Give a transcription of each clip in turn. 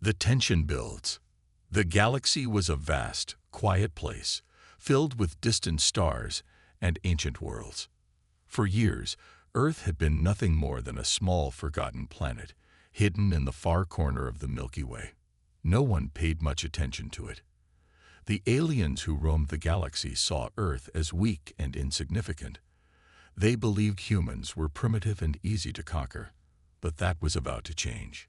The tension builds. The galaxy was a vast, quiet place, filled with distant stars and ancient worlds. For years, Earth had been nothing more than a small, forgotten planet, hidden in the far corner of the Milky Way. No one paid much attention to it. The aliens who roamed the galaxy saw Earth as weak and insignificant. They believed humans were primitive and easy to conquer, but that was about to change.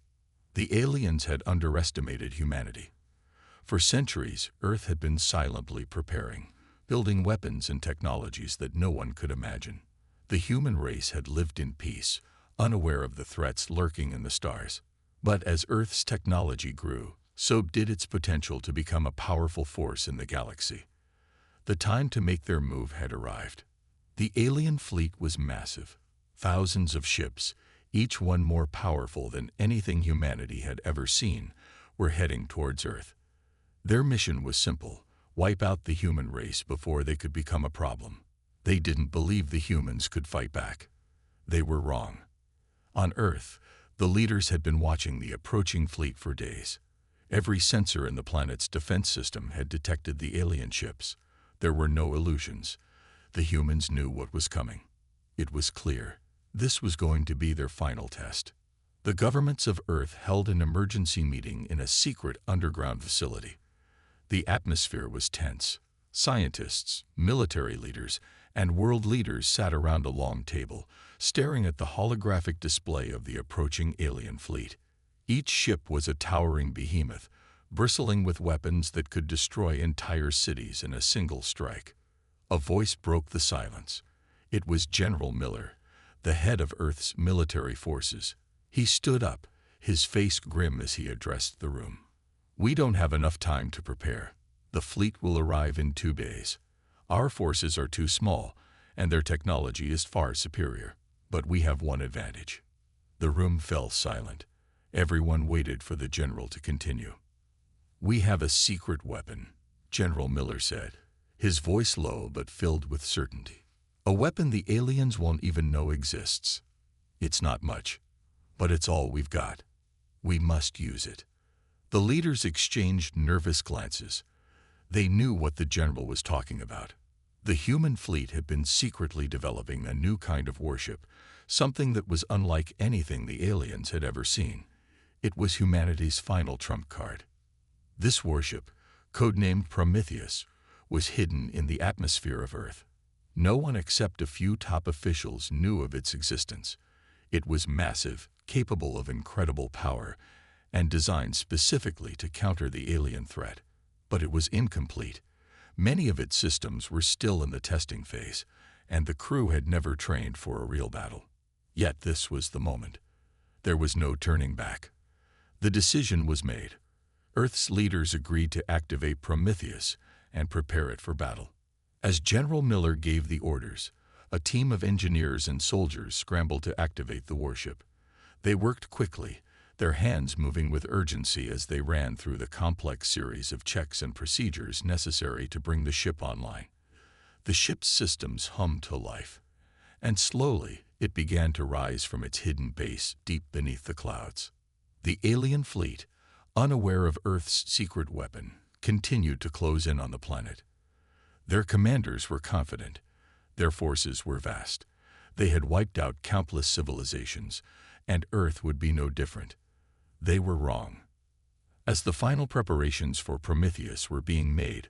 The aliens had underestimated humanity. For centuries, Earth had been silently preparing, building weapons and technologies that no one could imagine. The human race had lived in peace, unaware of the threats lurking in the stars. But as Earth's technology grew, so did its potential to become a powerful force in the galaxy. The time to make their move had arrived. The alien fleet was massive. Thousands of ships, each one more powerful than anything humanity had ever seen, were heading towards Earth. Their mission was simple: wipe out the human race before they could become a problem. They didn't believe the humans could fight back. They were wrong. On Earth, the leaders had been watching the approaching fleet for days. Every sensor in the planet's defense system had detected the alien ships. There were no illusions. The humans knew what was coming. It was clear. This was going to be their final test. The governments of Earth held an emergency meeting in a secret underground facility. The atmosphere was tense. Scientists, military leaders, and world leaders sat around a long table, staring at the holographic display of the approaching alien fleet. Each ship was a towering behemoth, bristling with weapons that could destroy entire cities in a single strike. A voice broke the silence. It was General Miller, the head of Earth's military forces. He stood up, his face grim as he addressed the room. "We don't have enough time to prepare. The fleet will arrive in 2 days. Our forces are too small, and their technology is far superior. But we have one advantage." The room fell silent. Everyone waited for the general to continue. "We have a secret weapon," General Miller said, his voice low but filled with certainty. "A weapon the aliens won't even know exists. It's not much, but it's all we've got. We must use it." The leaders exchanged nervous glances. They knew what the general was talking about. The human fleet had been secretly developing a new kind of warship, something that was unlike anything the aliens had ever seen. It was humanity's final trump card. This warship, codenamed Prometheus, was hidden in the atmosphere of Earth. No one except a few top officials knew of its existence. It was massive, capable of incredible power, and designed specifically to counter the alien threat. But it was incomplete. Many of its systems were still in the testing phase, and the crew had never trained for a real battle. Yet this was the moment. There was no turning back. The decision was made. Earth's leaders agreed to activate Prometheus and prepare it for battle. As General Miller gave the orders, a team of engineers and soldiers scrambled to activate the warship. They worked quickly, their hands moving with urgency as they ran through the complex series of checks and procedures necessary to bring the ship online. The ship's systems hummed to life, and slowly it began to rise from its hidden base deep beneath the clouds. The alien fleet, unaware of Earth's secret weapon, continued to close in on the planet. Their commanders were confident. Their forces were vast. They had wiped out countless civilizations, and Earth would be no different. They were wrong. As the final preparations for Prometheus were being made,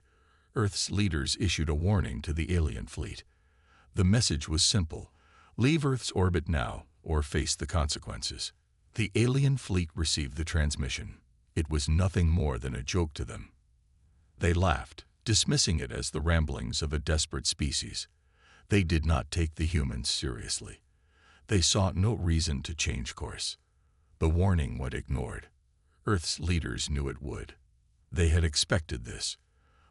Earth's leaders issued a warning to the alien fleet. The message was simple: leave Earth's orbit now or face the consequences. The alien fleet received the transmission. It was nothing more than a joke to them. They laughed, dismissing it as the ramblings of a desperate species. They did not take the humans seriously. They saw no reason to change course. The warning went ignored. Earth's leaders knew it would. They had expected this,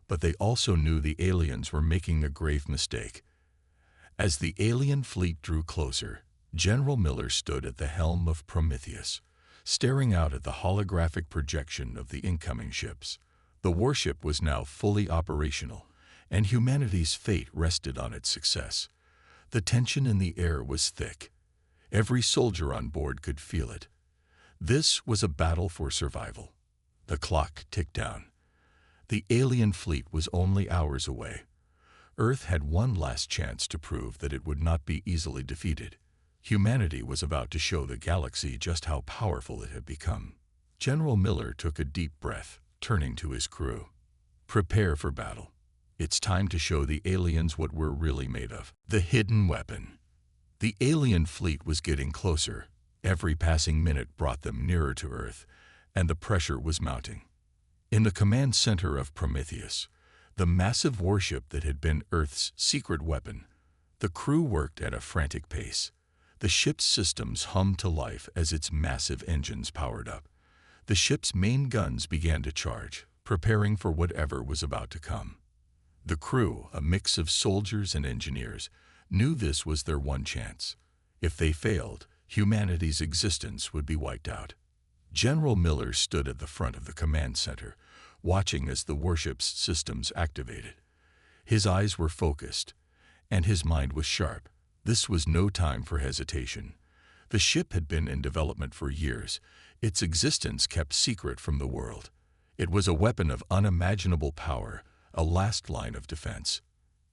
but they also knew the aliens were making a grave mistake. As the alien fleet drew closer, General Miller stood at the helm of Prometheus, staring out at the holographic projection of the incoming ships. The warship was now fully operational, and humanity's fate rested on its success. The tension in the air was thick. Every soldier on board could feel it. This was a battle for survival. The clock ticked down. The alien fleet was only hours away. Earth had one last chance to prove that it would not be easily defeated. Humanity was about to show the galaxy just how powerful it had become. General Miller took a deep breath, turning to his crew. Prepare for battle. It's time to show the aliens what we're really made of. The hidden weapon. The alien fleet was getting closer. Every passing minute brought them nearer to Earth, and the pressure was mounting. In the command center of Prometheus, the massive warship that had been Earth's secret weapon, the crew worked at a frantic pace. The ship's systems hummed to life as its massive engines powered up. The ship's main guns began to charge, preparing for whatever was about to come. The crew, a mix of soldiers and engineers, knew this was their one chance. If they failed, humanity's existence would be wiped out. General Miller stood at the front of the command center, watching as the warship's systems activated. His eyes were focused, and his mind was sharp. This was no time for hesitation. The ship had been in development for years, its existence kept secret from the world. It was a weapon of unimaginable power, a last line of defense.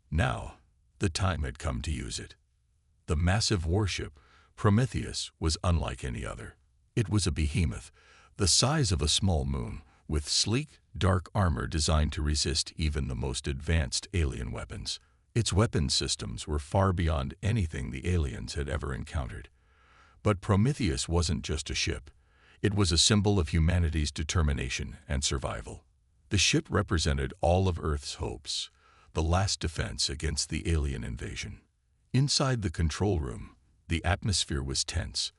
Now, the time had come to use it. The massive warship, Prometheus, was unlike any other. It was a behemoth, the size of a small moon, with sleek, dark armor designed to resist even the most advanced alien weapons. Its weapon systems were far beyond anything the aliens had ever encountered. But Prometheus wasn't just a ship. It was a symbol of humanity's determination and survival. The ship represented all of Earth's hopes, the last defense against the alien invasion. Inside the control room, the atmosphere was tense.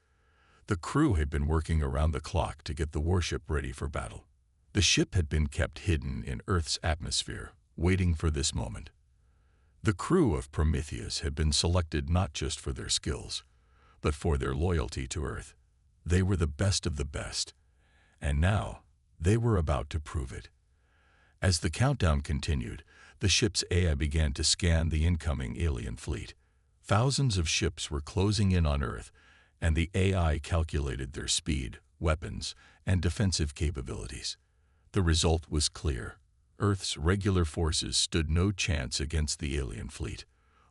The crew had been working around the clock to get the warship ready for battle. The ship had been kept hidden in Earth's atmosphere, waiting for this moment. The crew of Prometheus had been selected not just for their skills, but for their loyalty to Earth. They were the best of the best, and now they were about to prove it. As the countdown continued, the ship's AI began to scan the incoming alien fleet. Thousands of ships were closing in on Earth, and the AI calculated their speed, weapons, and defensive capabilities. The result was clear. Earth's regular forces stood no chance against the alien fleet.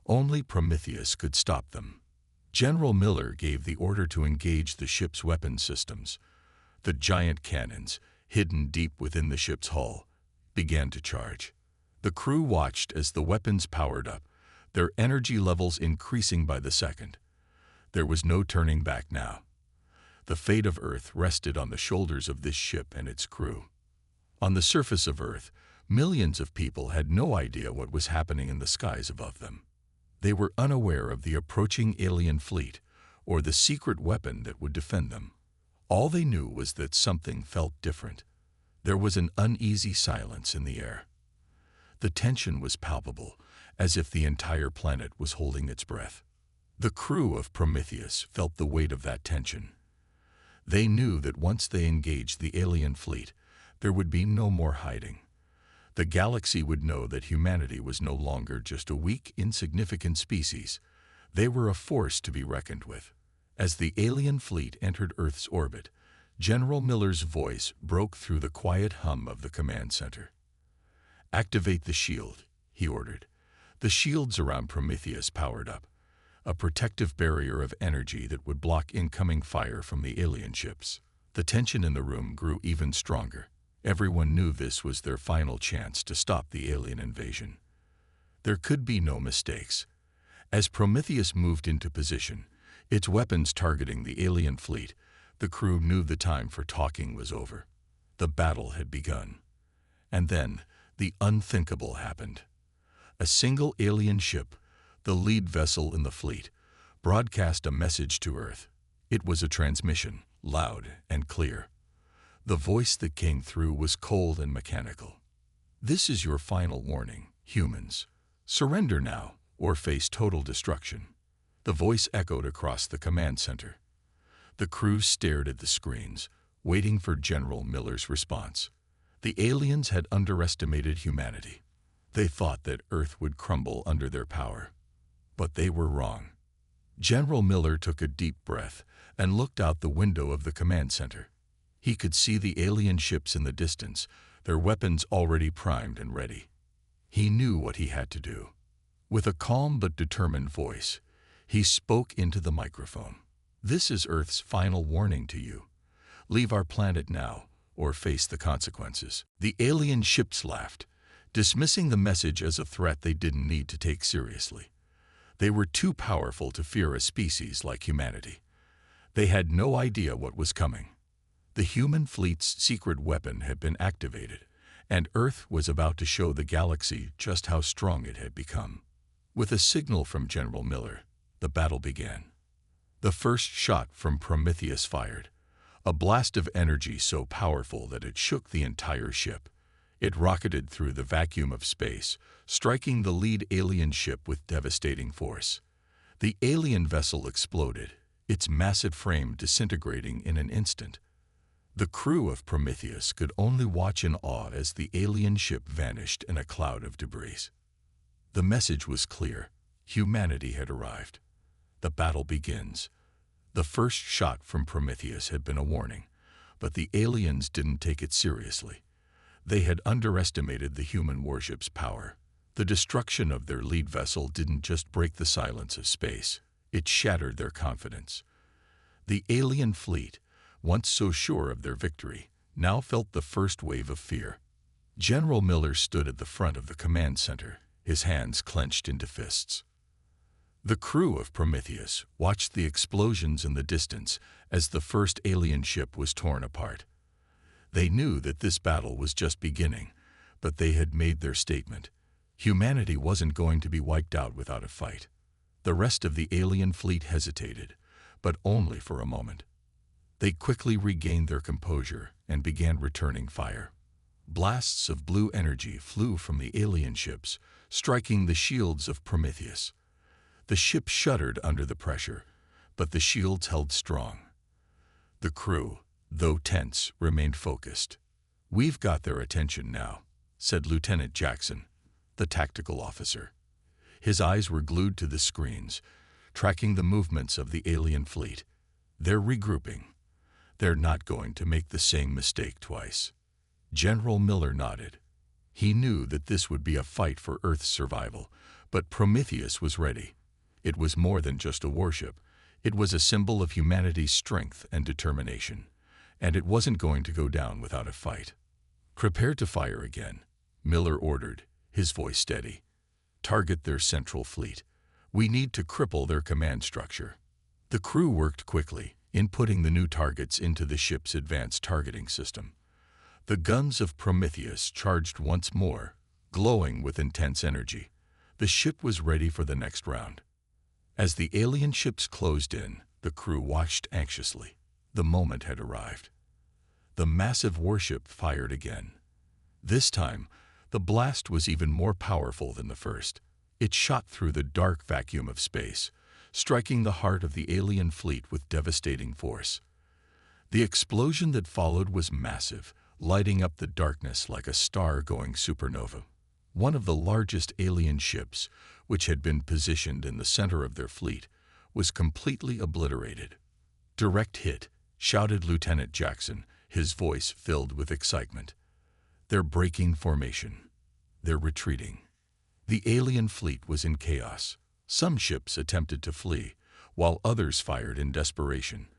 Only Prometheus could stop them. General Miller gave the order to engage the ship's weapon systems. The giant cannons, hidden deep within the ship's hull, began to charge. The crew watched as the weapons powered up, their energy levels increasing by the second. There was no turning back now. The fate of Earth rested on the shoulders of this ship and its crew. On the surface of Earth, millions of people had no idea what was happening in the skies above them. They were unaware of the approaching alien fleet or the secret weapon that would defend them. All they knew was that something felt different. There was an uneasy silence in the air. The tension was palpable, as if the entire planet was holding its breath. The crew of Prometheus felt the weight of that tension. They knew that once they engaged the alien fleet, there would be no more hiding. The galaxy would know that humanity was no longer just a weak, insignificant species. They were a force to be reckoned with. As the alien fleet entered Earth's orbit, General Miller's voice broke through the quiet hum of the command center. "Activate the shield," he ordered. The shields around Prometheus powered up, a protective barrier of energy that would block incoming fire from the alien ships. The tension in the room grew even stronger. Everyone knew this was their final chance to stop the alien invasion. There could be no mistakes. As Prometheus moved into position, its weapons targeting the alien fleet, the crew knew the time for talking was over. The battle had begun. And then, the unthinkable happened. A single alien ship, the lead vessel in the fleet, broadcast a message to Earth. It was a transmission, loud and clear. The voice that came through was cold and mechanical. "This is your final warning, humans. Surrender now, or face total destruction." The voice echoed across the command center. The crew stared at the screens, waiting for General Miller's response. The aliens had underestimated humanity. They thought that Earth would crumble under their power. But they were wrong. General Miller took a deep breath and looked out the window of the command center. He could see the alien ships in the distance, their weapons already primed and ready. He knew what he had to do. With a calm but determined voice, he spoke into the microphone. "This is Earth's final warning to you. Leave our planet now, or face the consequences." The alien ships laughed, dismissing the message as a threat they didn't need to take seriously. They were too powerful to fear a species like humanity. They had no idea what was coming. The human fleet's secret weapon had been activated, and Earth was about to show the galaxy just how strong it had become. With a signal from General Miller, the battle began. The first shot from Prometheus fired, a blast of energy so powerful that it shook the entire ship. It rocketed through the vacuum of space, striking the lead alien ship with devastating force. The alien vessel exploded, its massive frame disintegrating in an instant. The crew of Prometheus could only watch in awe as the alien ship vanished in a cloud of debris. The message was clear. Humanity had arrived. The battle begins. The first shot from Prometheus had been a warning, but the aliens didn't take it seriously. They had underestimated the human warship's power. The destruction of their lead vessel didn't just break the silence of space, it shattered their confidence. The alien fleet, once so sure of their victory, now felt the first wave of fear. General Miller stood at the front of the command center, his hands clenched into fists. The crew of Prometheus watched the explosions in the distance as the first alien ship was torn apart. They knew that this battle was just beginning, but they had made their statement. Humanity wasn't going to be wiped out without a fight. The rest of the alien fleet hesitated, but only for a moment. They quickly regained their composure and began returning fire. Blasts of blue energy flew from the alien ships, striking the shields of Prometheus. The ship shuddered under the pressure, but the shields held strong. The crew, though tense, remained focused. "We've got their attention now," said Lieutenant Jackson, the tactical officer. His eyes were glued to the screens, tracking the movements of the alien fleet. "They're regrouping. They're not going to make the same mistake twice." General Miller nodded. He knew that this would be a fight for Earth's survival, but Prometheus was ready. It was more than just a warship. It was a symbol of humanity's strength and determination, and it wasn't going to go down without a fight. "Prepare to fire again," Miller ordered, his voice steady. "Target their central fleet. We need to cripple their command structure." The crew worked quickly, inputting the new targets into the ship's advanced targeting system. The guns of Prometheus charged once more, glowing with intense energy. The ship was ready for the next round. As the alien ships closed in, the crew watched anxiously. The moment had arrived. The massive warship fired again. This time, the blast was even more powerful than the first. It shot through the dark vacuum of space, striking the heart of the alien fleet with devastating force. The explosion that followed was massive, lighting up the darkness like a star-going supernova. One of the largest alien ships, which had been positioned in the center of their fleet, was completely obliterated. "Direct hit," shouted Lieutenant Jackson, his voice filled with excitement. "They're breaking formation. They're retreating." The alien fleet was in chaos. Some ships attempted to flee, while others fired in desperation.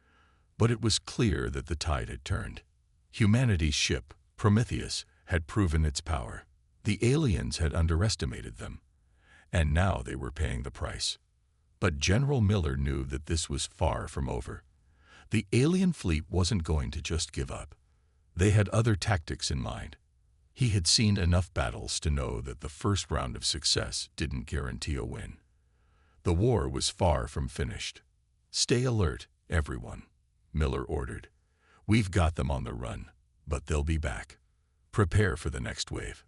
But it was clear that the tide had turned. Humanity's ship, Prometheus, had proven its power. The aliens had underestimated them, and now they were paying the price. But General Miller knew that this was far from over. The alien fleet wasn't going to just give up. They had other tactics in mind. He had seen enough battles to know that the first round of success didn't guarantee a win. The war was far from finished. "Stay alert, everyone," Miller ordered. "We've got them on the run, but they'll be back. Prepare for the next wave."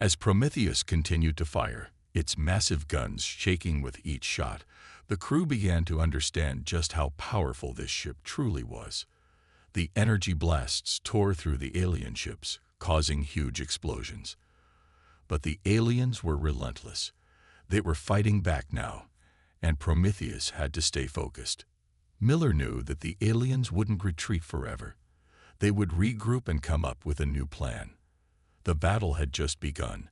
As Prometheus continued to fire, its massive guns shaking with each shot, the crew began to understand just how powerful this ship truly was. The energy blasts tore through the alien ships, causing huge explosions. But the aliens were relentless. They were fighting back now, and Prometheus had to stay focused. Miller knew that the aliens wouldn't retreat forever. They would regroup and come up with a new plan. The battle had just begun,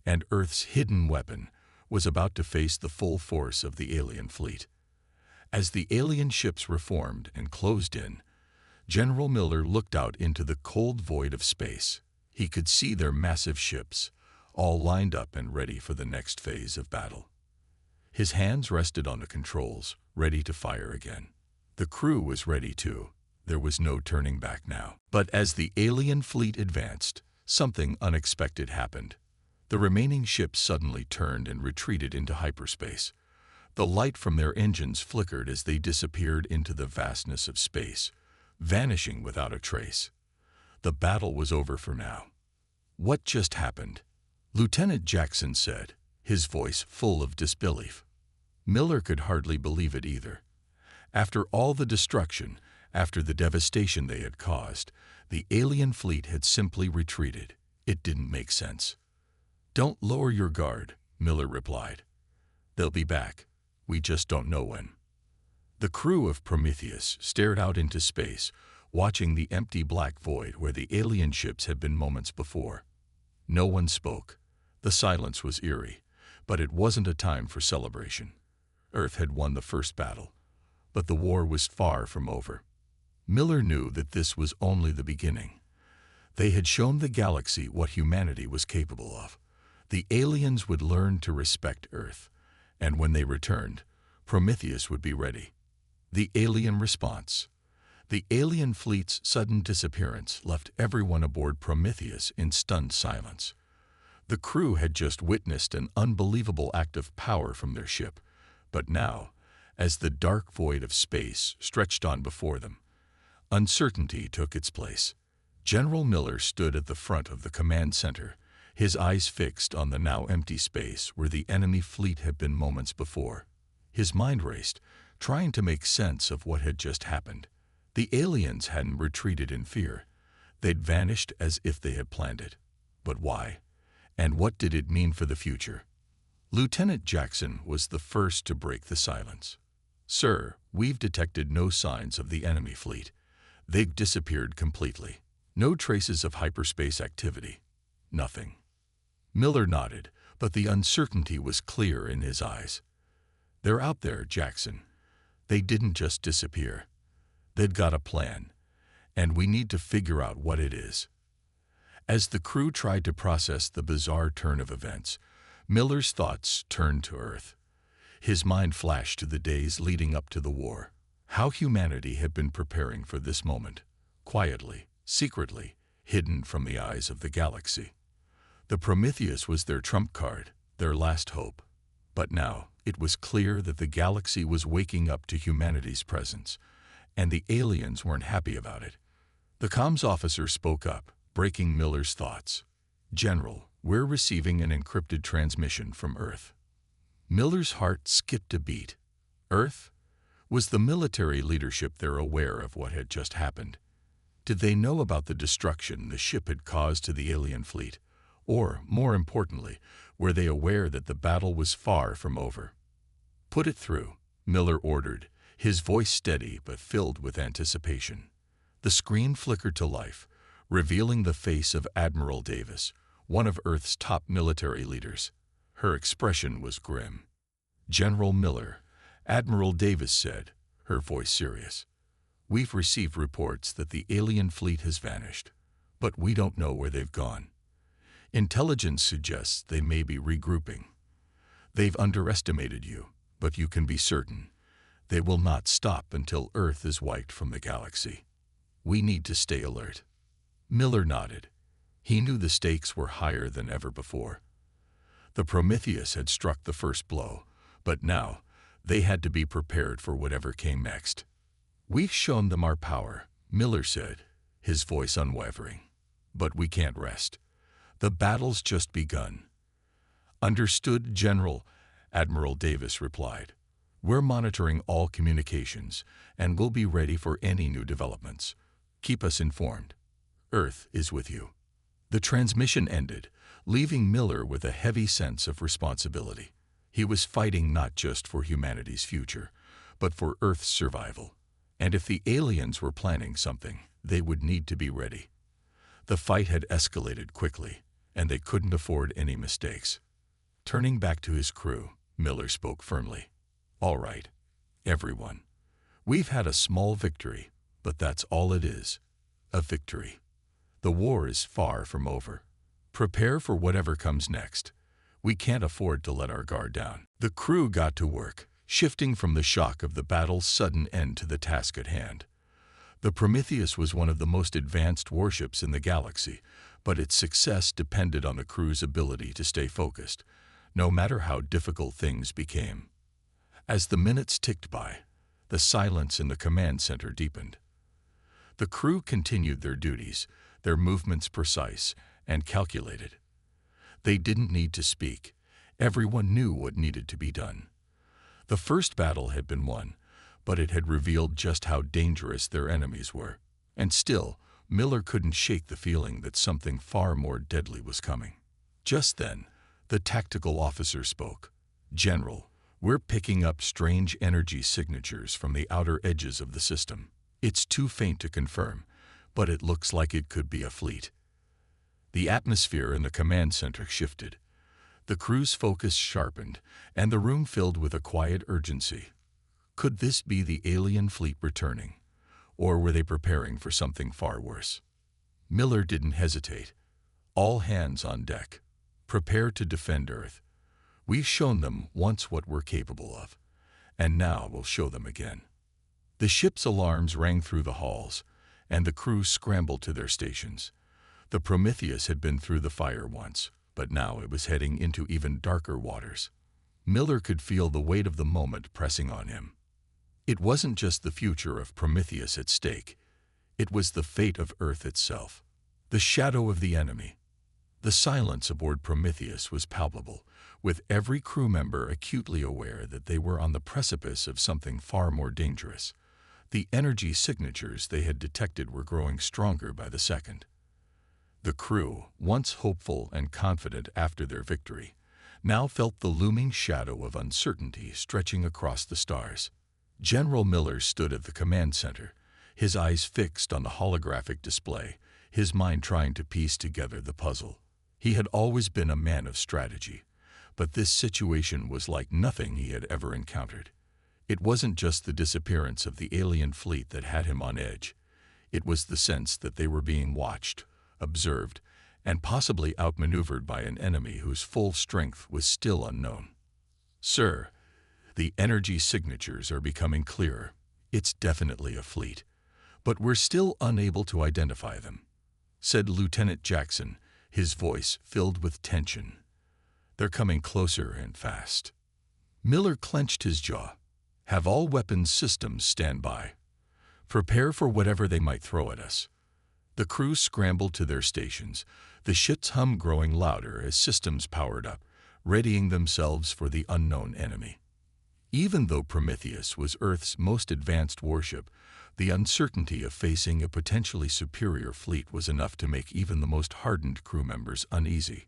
and Earth's hidden weapon was about to face the full force of the alien fleet. As the alien ships reformed and closed in, General Miller looked out into the cold void of space. He could see their massive ships, all lined up and ready for the next phase of battle. His hands rested on the controls, ready to fire again. The crew was ready too. There was no turning back now. But as the alien fleet advanced, something unexpected happened. The remaining ships suddenly turned and retreated into hyperspace. The light from their engines flickered as they disappeared into the vastness of space, vanishing without a trace. The battle was over for now. "What just happened?" Lieutenant Jackson said, his voice full of disbelief. Miller could hardly believe it either. After all the destruction, after the devastation they had caused, the alien fleet had simply retreated. It didn't make sense. "Don't lower your guard," Miller replied. "They'll be back. We just don't know when." The crew of Prometheus stared out into space, watching the empty black void where the alien ships had been moments before. No one spoke. The silence was eerie, but it wasn't a time for celebration. Earth had won the first battle, but the war was far from over. Miller knew that this was only the beginning. They had shown the galaxy what humanity was capable of. The aliens would learn to respect Earth, and when they returned, Prometheus would be ready. The alien response. The alien fleet's sudden disappearance left everyone aboard Prometheus in stunned silence. The crew had just witnessed an unbelievable act of power from their ship, but now, as the dark void of space stretched on before them, uncertainty took its place. General Miller stood at the front of the command center, his eyes fixed on the now empty space where the enemy fleet had been moments before. His mind raced, trying to make sense of what had just happened. The aliens hadn't retreated in fear. They'd vanished as if they had planned it. But why? And what did it mean for the future? Lieutenant Jackson was the first to break the silence. "Sir, we've detected no signs of the enemy fleet. They've disappeared completely. No traces of hyperspace activity. Nothing." Miller nodded, but the uncertainty was clear in his eyes. "They're out there, Jackson. They didn't just disappear. They've got a plan, and we need to figure out what it is." As the crew tried to process the bizarre turn of events, Miller's thoughts turned to Earth. His mind flashed to the days leading up to the war, how humanity had been preparing for this moment, quietly, secretly, hidden from the eyes of the galaxy. The Prometheus was their trump card, their last hope. But now, it was clear that the galaxy was waking up to humanity's presence, and the aliens weren't happy about it. The comms officer spoke up, breaking Miller's thoughts. "General, we're receiving an encrypted transmission from Earth." Miller's heart skipped a beat. Earth? Was the military leadership there aware of what had just happened? Did they know about the destruction the ship had caused to the alien fleet? Or, more importantly, were they aware that the battle was far from over? "Put it through," Miller ordered, his voice steady but filled with anticipation. The screen flickered to life, revealing the face of Admiral Davis, one of Earth's top military leaders. Her expression was grim. "General Miller," Admiral Davis said, her voice serious. "We've received reports that the alien fleet has vanished, but we don't know where they've gone. Intelligence suggests they may be regrouping. They've underestimated you, but you can be certain they will not stop until Earth is wiped from the galaxy. We need to stay alert." Miller nodded. He knew the stakes were higher than ever before. The Prometheus had struck the first blow, but now they had to be prepared for whatever came next. "We've shown them our power," Miller said, his voice unwavering. "But we can't rest. The battle's just begun." "Understood, General," Admiral Davis replied. "We're monitoring all communications, and we'll be ready for any new developments. Keep us informed. Earth is with you." The transmission ended, leaving Miller with a heavy sense of responsibility. He was fighting not just for humanity's future, but for Earth's survival. And if the aliens were planning something, they would need to be ready. The fight had escalated quickly, and they couldn't afford any mistakes. Turning back to his crew, Miller spoke firmly. "All right, everyone. We've had a small victory, but that's all it is. A victory. The war is far from over. Prepare for whatever comes next. We can't afford to let our guard down." The crew got to work, shifting from the shock of the battle's sudden end to the task at hand. The Prometheus was one of the most advanced warships in the galaxy, but its success depended on the crew's ability to stay focused, no matter how difficult things became. As the minutes ticked by, the silence in the command center deepened. The crew continued their duties, their movements precise and calculated. They didn't need to speak. Everyone knew what needed to be done. The first battle had been won, but it had revealed just how dangerous their enemies were. And still, Miller couldn't shake the feeling that something far more deadly was coming. Just then, the tactical officer spoke. "General, we're picking up strange energy signatures from the outer edges of the system. It's too faint to confirm, but it looks like it could be a fleet." The atmosphere in the command center shifted. The crew's focus sharpened, and the room filled with a quiet urgency. Could this be the alien fleet returning, or were they preparing for something far worse? Miller didn't hesitate. "All hands on deck. Prepare to defend Earth. We've shown them once what we're capable of, and now we'll show them again." The ship's alarms rang through the halls, and the crew scrambled to their stations. The Prometheus had been through the fire once, but now it was heading into even darker waters. Miller could feel the weight of the moment pressing on him. It wasn't just the future of Prometheus at stake. It was the fate of Earth itself. The shadow of the enemy. The silence aboard Prometheus was palpable, with every crew member acutely aware that they were on the precipice of something far more dangerous. The energy signatures they had detected were growing stronger by the second. The crew, once hopeful and confident after their victory, now felt the looming shadow of uncertainty stretching across the stars. General Miller stood at the command center, his eyes fixed on the holographic display, his mind trying to piece together the puzzle. He had always been a man of strategy, but this situation was like nothing he had ever encountered. It wasn't just the disappearance of the alien fleet that had him on edge. It was the sense that they were being watched, observed, and possibly outmaneuvered by an enemy whose full strength was still unknown. "Sir, the energy signatures are becoming clearer. It's definitely a fleet, but we're still unable to identify them," said Lieutenant Jackson, his voice filled with tension. "They're coming closer and fast." Miller clenched his jaw. "Have all weapons systems stand by. Prepare for whatever they might throw at us." The crew scrambled to their stations, the ship's hum growing louder as systems powered up, readying themselves for the unknown enemy. Even though Prometheus was Earth's most advanced warship, the uncertainty of facing a potentially superior fleet was enough to make even the most hardened crew members uneasy.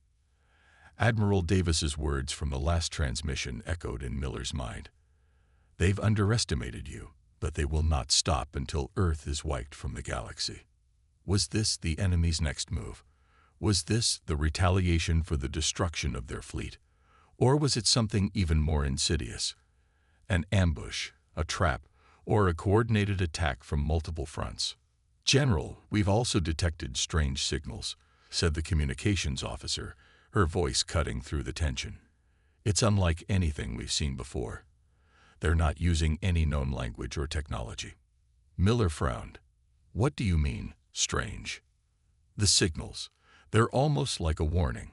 Admiral Davis's words from the last transmission echoed in Miller's mind. "They've underestimated you, but they will not stop until Earth is wiped from the galaxy." Was this the enemy's next move? Was this the retaliation for the destruction of their fleet? Or was it something even more insidious? An ambush, a trap, or a coordinated attack from multiple fronts? "General, we've also detected strange signals," said the communications officer, her voice cutting through the tension. "It's unlike anything we've seen before. They're not using any known language or technology." Miller frowned. "What do you mean, strange?" "The signals. They're almost like a warning.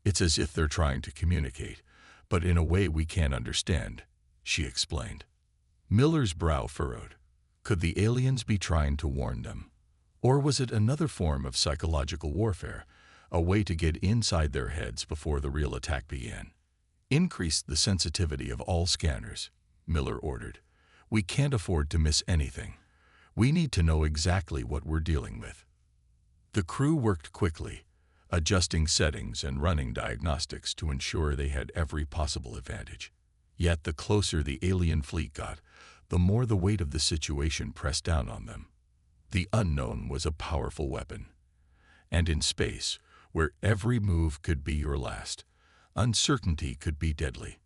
It's as if they're trying to communicate, but in a way we can't understand," she explained. Miller's brow furrowed. Could the aliens be trying to warn them? Or was it another form of psychological warfare, a way to get inside their heads before the real attack began? "Increase the sensitivity of all scanners," Miller ordered. "We can't afford to miss anything. We need to know exactly what we're dealing with." The crew worked quickly, adjusting settings and running diagnostics to ensure they had every possible advantage. Yet the closer the alien fleet got, the more the weight of the situation pressed down on them. The unknown was a powerful weapon. And in space, where every move could be your last, uncertainty could be deadly.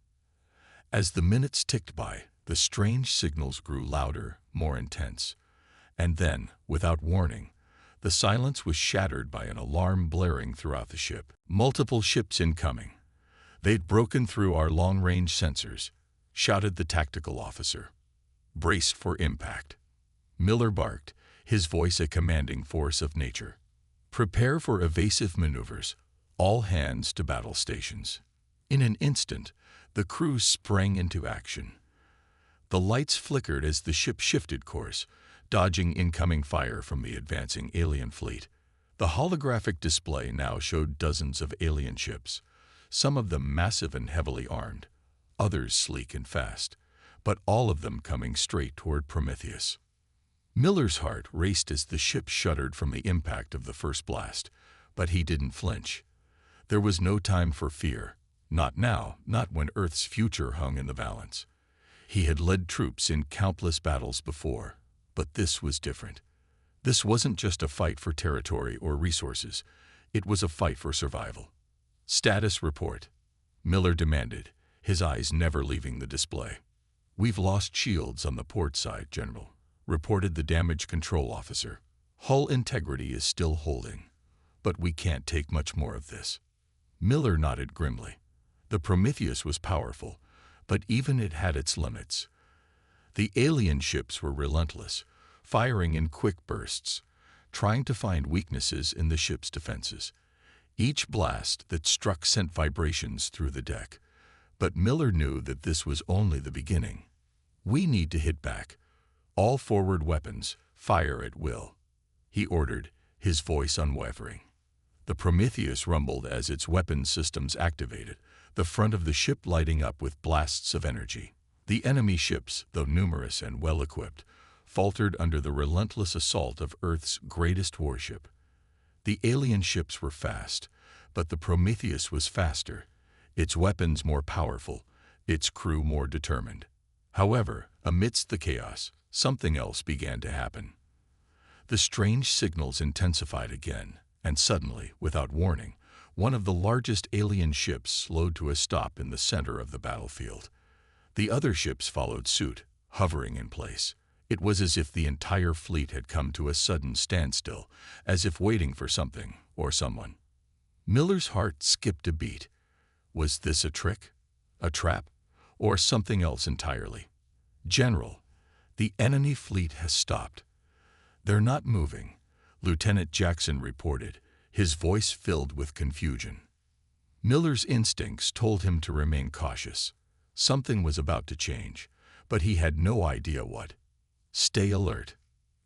As the minutes ticked by, the strange signals grew louder, more intense. And then, without warning, the silence was shattered by an alarm blaring throughout the ship. "Multiple ships incoming. They'd broken through our long-range sensors," shouted the tactical officer. "Brace for impact." Miller barked, his voice a commanding force of nature. "Prepare for evasive maneuvers. All hands to battle stations." In an instant, the crew sprang into action. The lights flickered as the ship shifted course, dodging incoming fire from the advancing alien fleet. The holographic display now showed dozens of alien ships, some of them massive and heavily armed, others sleek and fast, but all of them coming straight toward Prometheus. Miller's heart raced as the ship shuddered from the impact of the first blast, but he didn't flinch. There was no time for fear. Not now, not when Earth's future hung in the balance. He had led troops in countless battles before, but this was different. This wasn't just a fight for territory or resources. It was a fight for survival. "Status report," Miller demanded, his eyes never leaving the display. "We've lost shields on the port side, General," reported the damage control officer. "Hull integrity is still holding, but we can't take much more of this." Miller nodded grimly. The Prometheus was powerful, but even it had its limits. The alien ships were relentless, firing in quick bursts, trying to find weaknesses in the ship's defenses. Each blast that struck sent vibrations through the deck, but Miller knew that this was only the beginning. "We need to hit back. All forward weapons, fire at will," he ordered, his voice unwavering. The Prometheus rumbled as its weapon systems activated, the front of the ship lighting up with blasts of energy. The enemy ships, though numerous and well-equipped, faltered under the relentless assault of Earth's greatest warship. The alien ships were fast, but the Prometheus was faster, its weapons more powerful, its crew more determined. However, amidst the chaos, something else began to happen. The strange signals intensified again, and suddenly, without warning, one of the largest alien ships slowed to a stop in the center of the battlefield. The other ships followed suit, hovering in place. It was as if the entire fleet had come to a sudden standstill, as if waiting for something or someone. Miller's heart skipped a beat. Was this a trick, a trap, or something else entirely? "General, the enemy fleet has stopped. They're not moving," Lieutenant Jackson reported, his voice filled with confusion. Miller's instincts told him to remain cautious. Something was about to change, but he had no idea what. "Stay alert.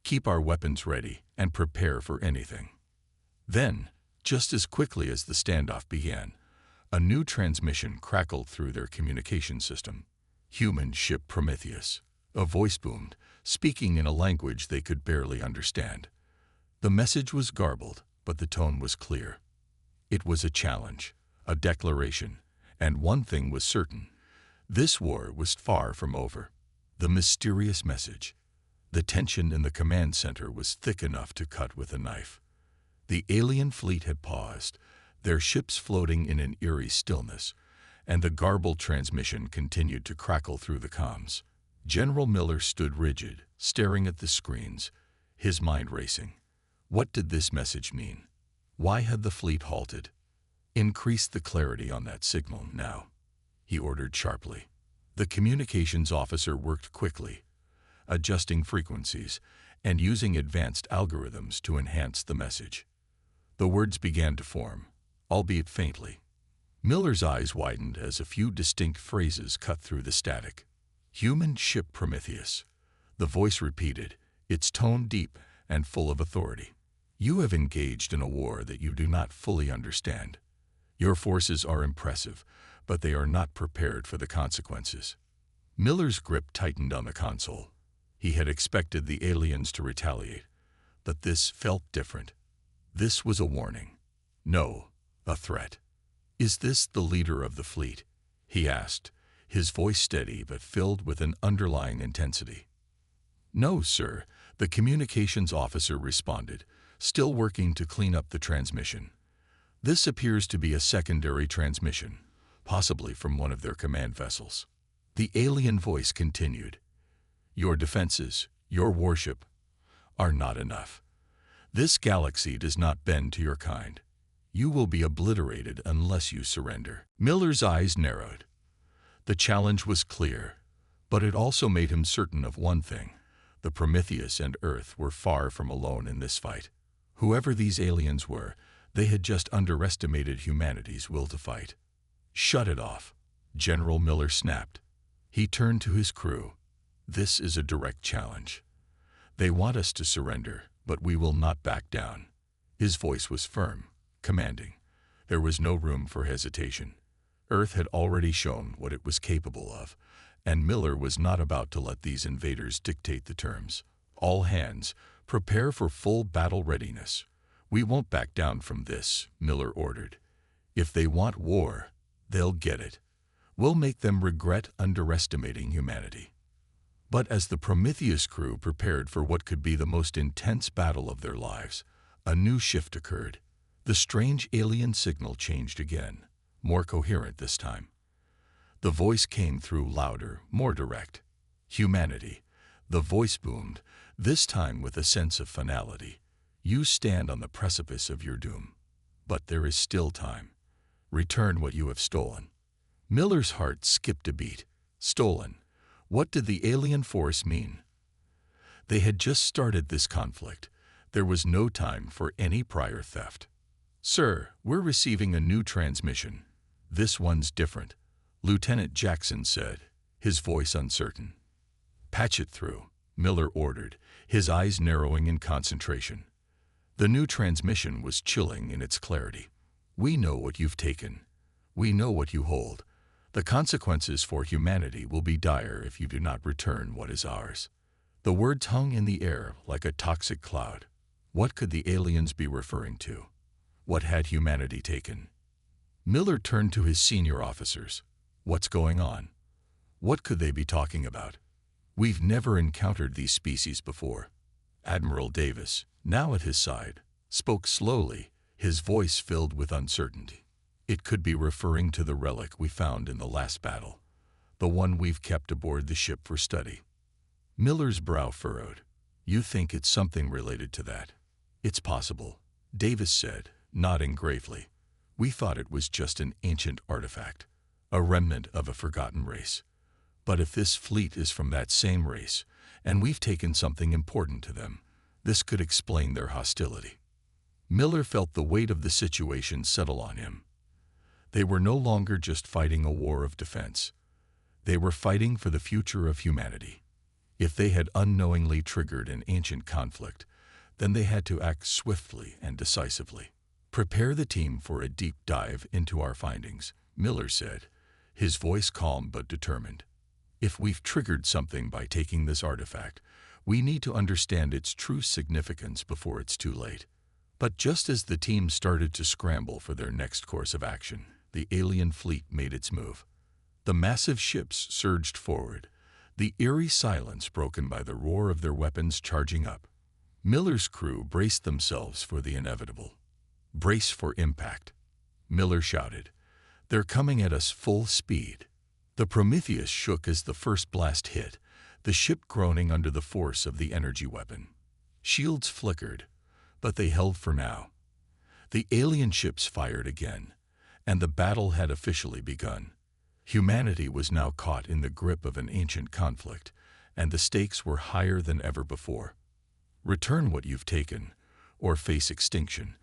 Keep our weapons ready and prepare for anything." Then, just as quickly as the standoff began, a new transmission crackled through their communication system. "Human ship Prometheus," a voice boomed, speaking in a language they could barely understand. The message was garbled, but the tone was clear. It was a challenge, a declaration, and one thing was certain. This war was far from over. The mysterious message. The tension in the command center was thick enough to cut with a knife. The alien fleet had paused, their ships floating in an eerie stillness, and the garbled transmission continued to crackle through the comms. General Miller stood rigid, staring at the screens, his mind racing. What did this message mean? Why had the fleet halted? "Increase the clarity on that signal now," he ordered sharply. The communications officer worked quickly, adjusting frequencies and using advanced algorithms to enhance the message. The words began to form, albeit faintly. Miller's eyes widened as a few distinct phrases cut through the static. "Human ship Prometheus," the voice repeated, its tone deep and full of authority. "You have engaged in a war that you do not fully understand. Your forces are impressive, but they are not prepared for the consequences." Miller's grip tightened on the console. He had expected the aliens to retaliate, but this felt different. This was a warning. No, a threat. "Is this the leader of the fleet?" he asked, his voice steady but filled with an underlying intensity. "No, sir," The communications officer responded, still working to clean up the transmission. This appears to be a secondary transmission, possibly from one of their command vessels. The alien voice continued, "Your defenses, your worship, are not enough. This galaxy does not bend to your kind. You will be obliterated unless you surrender." Miller's eyes narrowed. The challenge was clear, but it also made him certain of one thing. The Prometheus and Earth were far from alone in this fight. Whoever these aliens were, they had just underestimated humanity's will to fight. "Shut it off," General Miller snapped. He turned to his crew. "This is a direct challenge. They want us to surrender, but we will not back down." His voice was firm, commanding. There was no room for hesitation. Earth had already shown what it was capable of, and Miller was not about to let these invaders dictate the terms. "All hands, prepare for full battle readiness. We won't back down from this," Miller ordered. "If they want war, they'll get it. We'll make them regret underestimating humanity." But as the Prometheus crew prepared for what could be the most intense battle of their lives, a new shift occurred. The strange alien signal changed again, more coherent this time. The voice came through louder, more direct. "Humanity," the voice boomed, this time with a sense of finality. "You stand on the precipice of your doom. But there is still time. Return what you have stolen." Miller's heart skipped a beat. Stolen. What did the alien force mean? They had just started this conflict. There was no time for any prior theft. "Sir, we're receiving a new transmission. This one's different," Lieutenant Jackson said, his voice uncertain. "Patch it through," Miller ordered, his eyes narrowing in concentration. The new transmission was chilling in its clarity. "We know what you've taken. We know what you hold. The consequences for humanity will be dire if you do not return what is ours." The words hung in the air like a toxic cloud. What could the aliens be referring to? What had humanity taken? Miller turned to his senior officers. "What's going on? What could they be talking about? We've never encountered these species before." Admiral Davis, now at his side, spoke slowly, his voice filled with uncertainty. "It could be referring to the relic we found in the last battle, the one we've kept aboard the ship for study." Miller's brow furrowed. "You think it's something related to that?" "It's possible," Davis said, nodding gravely. "We thought it was just an ancient artifact, a remnant of a forgotten race. But if this fleet is from that same race, and we've taken something important to them, this could explain their hostility." Miller felt the weight of the situation settle on him. They were no longer just fighting a war of defense. They were fighting for the future of humanity. If they had unknowingly triggered an ancient conflict, then they had to act swiftly and decisively. "Prepare the team for a deep dive into our findings," Miller said, his voice calm but determined. "If we've triggered something by taking this artifact, we need to understand its true significance before it's too late." But just as the team started to scramble for their next course of action, the alien fleet made its move. The massive ships surged forward, the eerie silence broken by the roar of their weapons charging up. Miller's crew braced themselves for the inevitable. "Brace for impact," Miller shouted. "They're coming at us full speed." The Prometheus shook as the first blast hit, the ship groaning under the force of the energy weapon. Shields flickered, but they held for now. The alien ships fired again, and the battle had officially begun. Humanity was now caught in the grip of an ancient conflict, and the stakes were higher than ever before. "Return what you've taken, or face extinction,"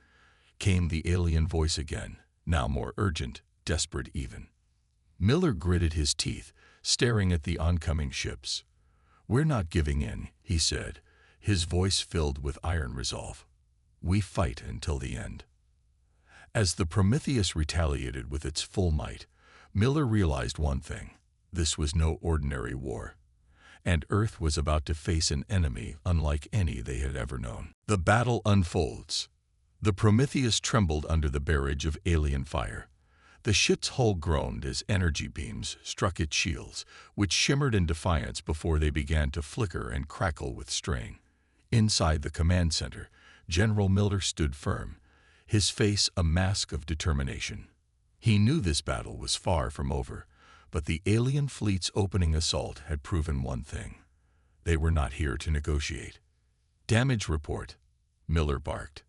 came the alien voice again, now more urgent, desperate even. Miller gritted his teeth, staring at the oncoming ships. "We're not giving in," he said, his voice filled with iron resolve. "We fight until the end." As the Prometheus retaliated with its full might, Miller realized one thing: this was no ordinary war, and Earth was about to face an enemy unlike any they had ever known. The battle unfolds. The Prometheus trembled under the barrage of alien fire. The ship's hull groaned as energy beams struck its shields, which shimmered in defiance before they began to flicker and crackle with strain. Inside the command center, General Miller stood firm, his face a mask of determination. He knew this battle was far from over, but the alien fleet's opening assault had proven one thing. They were not here to negotiate. "Damage report," Miller barked.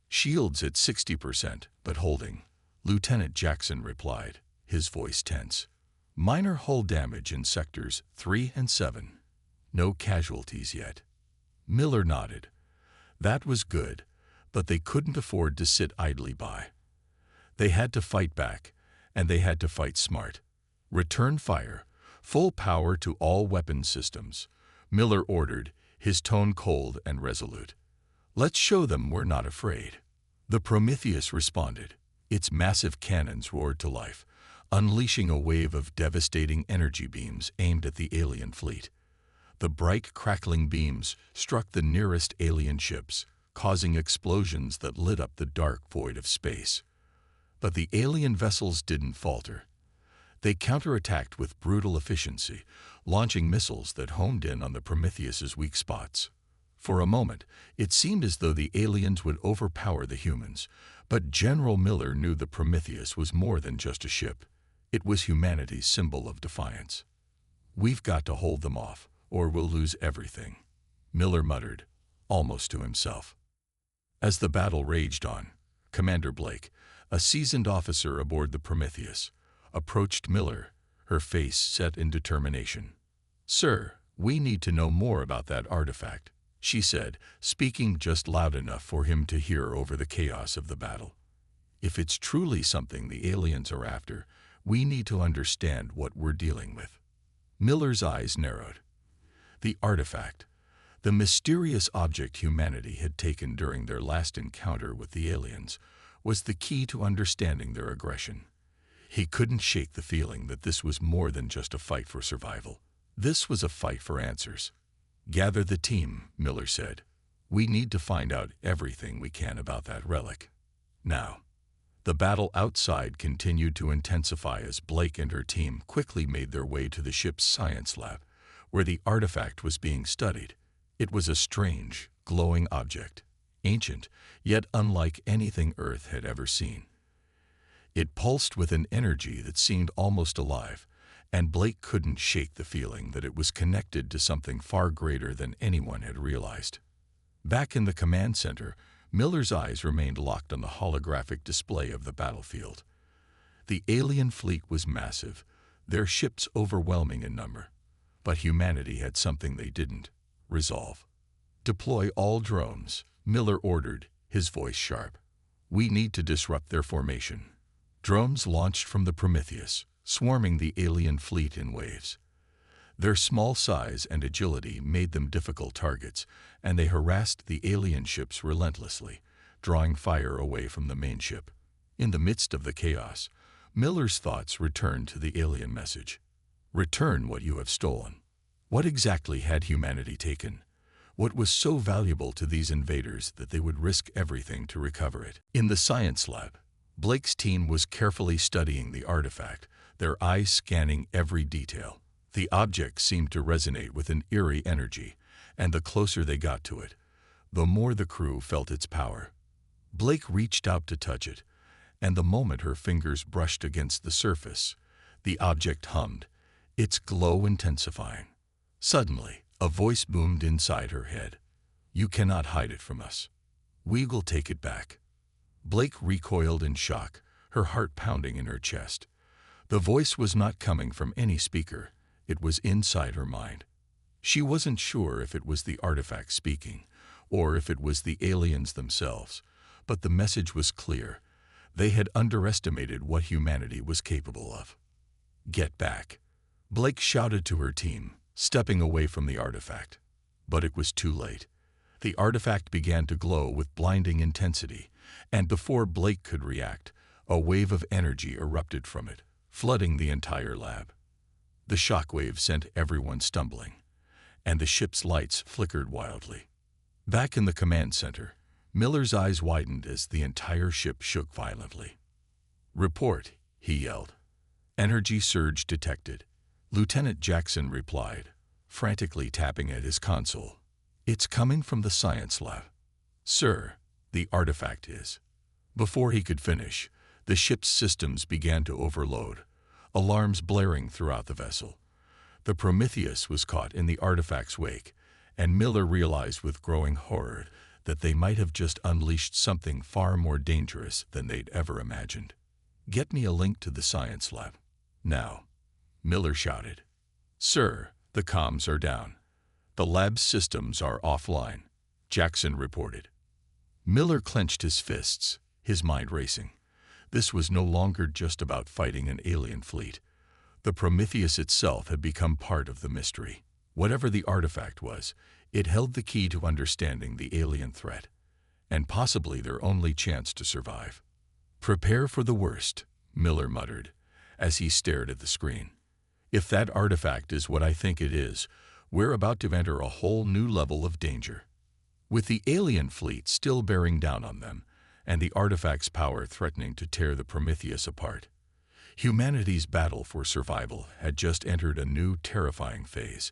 "Shields at 60%, but holding," Lieutenant Jackson replied, his voice tense. "Minor hull damage in sectors 3 and 7. No casualties yet." Miller nodded. That was good, but they couldn't afford to sit idly by. They had to fight back, and they had to fight smart. "Return fire, full power to all weapon systems," Miller ordered, his tone cold and resolute. "Let's show them we're not afraid." The Prometheus responded. Its massive cannons roared to life, unleashing a wave of devastating energy beams aimed at the alien fleet. The bright, crackling beams struck the nearest alien ships, causing explosions that lit up the dark void of space. But the alien vessels didn't falter. They counterattacked with brutal efficiency, launching missiles that homed in on the Prometheus's weak spots. For a moment, it seemed as though the aliens would overpower the humans, but General Miller knew the Prometheus was more than just a ship. It was humanity's symbol of defiance. "We've got to hold them off, or we'll lose everything," Miller muttered, almost to himself. As the battle raged on, Commander Blake, a seasoned officer aboard the Prometheus, approached Miller, her face set in determination. "Sir, we need to know more about that artifact," she said, speaking just loud enough for him to hear over the chaos of the battle. "If it's truly something the aliens are after, we need to understand what we're dealing with." Miller's eyes narrowed. The artifact, the mysterious object humanity had taken during their last encounter with the aliens, was the key to understanding their aggression. He couldn't shake the feeling that this was more than just a fight for survival. This was a fight for answers. "Gather the team," Miller said. "We need to find out everything we can about that relic." Now, the battle outside continued to intensify as Blake and her team quickly made their way to the ship's science lab, where the artifact was being studied. It was a strange, glowing object, ancient, yet unlike anything Earth had ever seen. It pulsed with an energy that seemed almost alive, and Blake couldn't shake the feeling that it was connected to something far greater than anyone had realized. Back in the command center, Miller's eyes remained locked on the holographic display of the battlefield. The alien fleet was massive, their ships overwhelming in number. But humanity had something they didn't: resolve. "Deploy all drones," Miller ordered, his voice sharp. "We need to disrupt their formation." Drones launched from the Prometheus, swarming the alien fleet in waves. Their small size and agility made them difficult targets, and they harassed the alien ships relentlessly, drawing fire away from the main ship. In the midst of the chaos, Miller's thoughts returned to the alien message. "Return what you have stolen." What exactly had humanity taken? What was so valuable to these invaders that they would risk everything to recover it? In the science lab, Blake's team was carefully studying the artifact, their eyes scanning every detail. The object seemed to resonate with an eerie energy, and the closer they got to it, the more the crew felt its power. Blake reached out to touch it, and the moment her fingers brushed against the surface, the object hummed, its glow intensifying. Suddenly, a voice boomed inside her head. "You cannot hide it from us. We will take it back." Blake recoiled in shock, her heart pounding in her chest. The voice was not coming from any speaker. It was inside her mind. She wasn't sure if it was the artifact speaking, or if it was the aliens themselves, but the message was clear. They had underestimated what humanity was capable of. "Get back," Blake shouted to her team, stepping away from the artifact. But it was too late. The artifact began to glow with blinding intensity, and before Blake could react, a wave of energy erupted from it, flooding the entire lab. The shockwave sent everyone stumbling, and the ship's lights flickered wildly. Back in the command center, Miller's eyes widened as the entire ship shook violently. "Report," he yelled. "Energy surge detected." Lieutenant Jackson replied, frantically tapping at his console. It's coming from the science lab. Sir, the artifact is. Before he could finish, the ship's systems began to overload, alarms blaring throughout the vessel. The Prometheus was caught in the artifact's wake, and Miller realized with growing horror that they might have just unleashed something far more dangerous than they'd ever imagined. Get me a link to the science lab. Now, Miller shouted. Sir, the comms are down. The lab's systems are offline, Jackson reported. Miller clenched his fists, his mind racing. This was no longer just about fighting an alien fleet. The Prometheus itself had become part of the mystery. Whatever the artifact was, it held the key to understanding the alien threat, and possibly their only chance to survive. Prepare for the worst, Miller muttered, as he stared at the screen. If that artifact is what I think it is, we're about to enter a whole new level of danger. With the alien fleet still bearing down on them, and the artifact's power threatening to tear the Prometheus apart, humanity's battle for survival had just entered a new, terrifying phase.